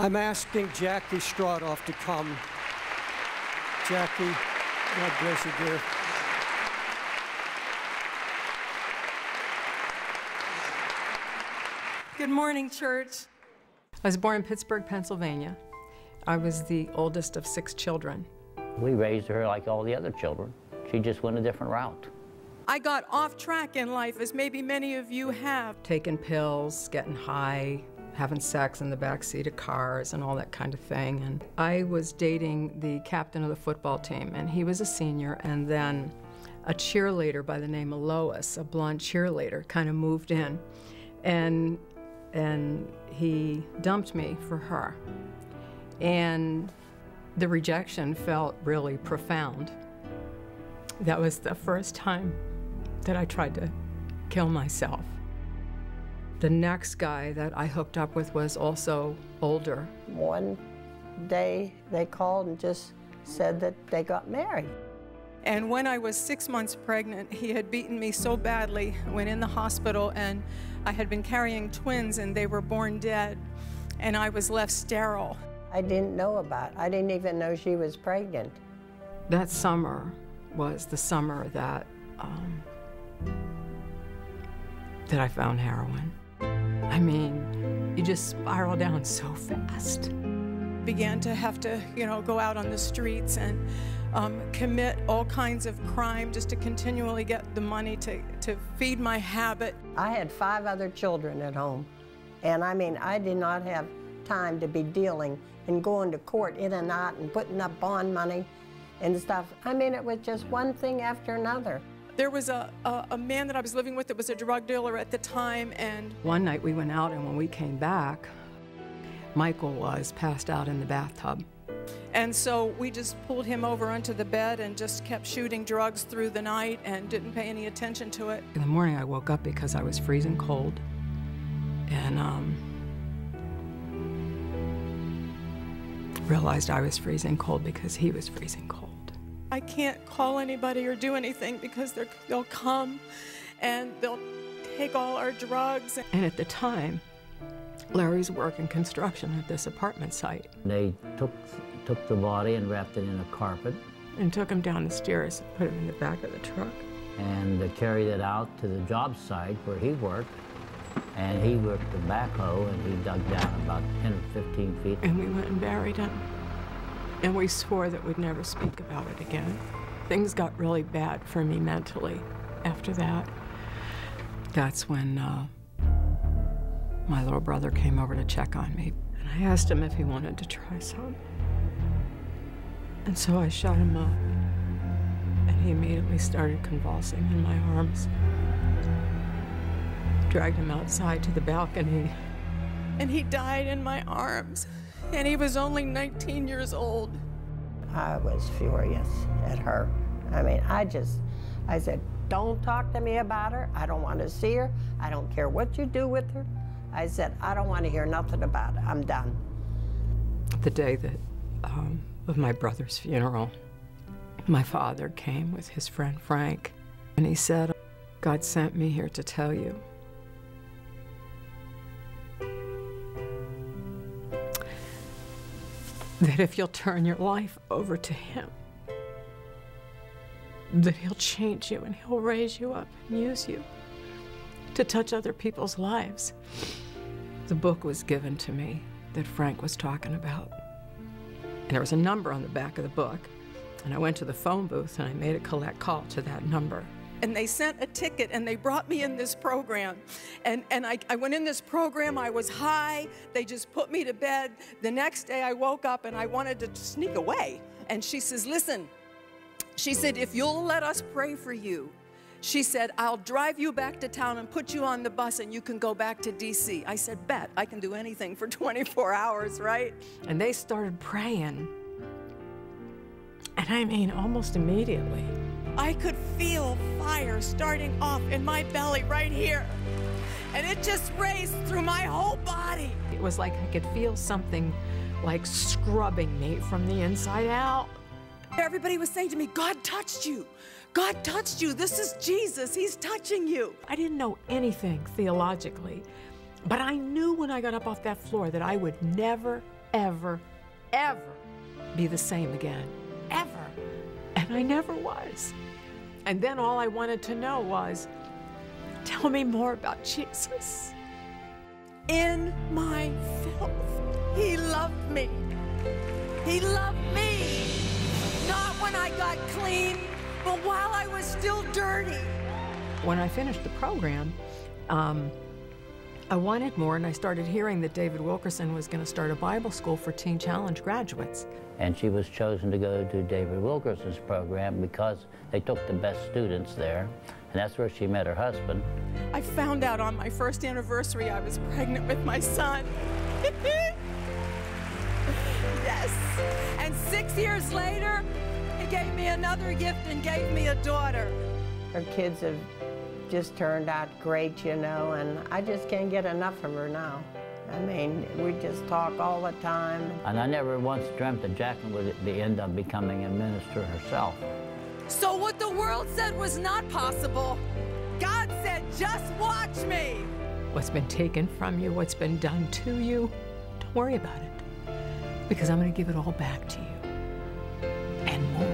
I'm asking Jacqui Straudoff to come. Jacqui, God bless you, dear. Good morning, church. I was born in Pittsburgh, Pennsylvania. I was the oldest of 6 children. We raised her like all the other children. She just went a different route. I got off track in life, as maybe many of you have. Taking pills, getting high, having sex in the backseat of cars and all that kind of thing. And I was dating the captain of the football team, and he was a senior, and then a cheerleader by the name of Lois, a blonde cheerleader, kind of moved in. And he dumped me for her. And the rejection felt really profound. That was the first time that I tried to kill myself. The next guy that I hooked up with was also older. One day they called and just said that they got married. And when I was 6 months pregnant, he had beaten me so badly, went in the hospital, and I had been carrying twins and they were born dead, and I was left sterile. I didn't know about it. I didn't even know she was pregnant. That summer was the summer that I found heroin. I mean, you just spiral down so fast. Began to have to, go out on the streets and commit all kinds of crime just to continually get the money to feed my habit. I had 5 other children at home, and I mean, I did not have time to be dealing and going to court in and out and putting up bond money and stuff. I mean, it was just one thing after another. There was a man that I was living with that was a drug dealer at the time, and one night we went out, and when we came back, Michael was passed out in the bathtub. And so we just pulled him over onto the bed and just kept shooting drugs through the night and didn't pay any attention to it. In the morning I woke up because I was freezing cold, and realized I was freezing cold because he was freezing cold. I can't call anybody or do anything because they'll come and they'll take all our drugs. And at the time, Larry's working construction at this apartment site. They took the body and wrapped it in a carpet. And took him down the stairs and put him in the back of the truck. And they carried it out to the job site where he worked. And he worked the backhoe, and he dug down about 10 or 15 feet. And we went and buried him. And we swore that we'd never speak about it again. Things got really bad for me mentally after that. That's when my little brother came over to check on me. And I asked him if he wanted to try some. And so I shut him up. And he immediately started convulsing in my arms. Dragged him outside to the balcony. And he died in my arms. And he was only 19 years old. I was furious at her. I mean, I said, don't talk to me about her. I don't want to see her. I don't care what you do with her. I said, I don't want to hear nothing about it. I'm done. The day that, of my brother's funeral, my father came with his friend Frank, and he said, God sent me here to tell you that if you'll turn your life over to him, that he'll change you and he'll raise you up and use you to touch other people's lives. The book was given to me that Frank was talking about. And there was a number on the back of the book. And I went to the phone booth and I made a collect call to that number. And they sent a ticket and they brought me in this program. And I went in this program, I was high, they just put me to bed. The next day I woke up and I wanted to sneak away. And she says, listen, she said, if you'll let us pray for you, she said, I'll drive you back to town and put you on the bus and you can go back to DC. I said, bet, I can do anything for 24 hours, right? And they started praying. And I mean, almost immediately, I could feel fire starting off in my belly right here. And it just raced through my whole body. It was like I could feel something like scrubbing me from the inside out. Everybody was saying to me, God touched you. God touched you. This is Jesus. He's touching you. I didn't know anything theologically, but I knew when I got up off that floor that I would never, ever, ever be the same again. Ever. And I never was. And then all I wanted to know was, tell me more about Jesus. In my filth, he loved me. He loved me. Not when I got clean, but while I was still dirty. When I finished the program, I wanted more, and I started hearing that David Wilkerson was going to start a Bible school for Teen Challenge graduates. And she was chosen to go to David Wilkerson's program because they took the best students there, and that's where she met her husband. I found out on my first anniversary I was pregnant with my son. Yes. And 6 years later, he gave me another gift and gave me a daughter. Her kids have just turned out great, you know, and I just can't get enough of her now. I mean, we just talk all the time. And I never once dreamt that Jacqui would end up becoming a minister herself. So what the world said was not possible, God said, just watch me. What's been taken from you, what's been done to you, don't worry about it. Because I'm going to give it all back to you. And more.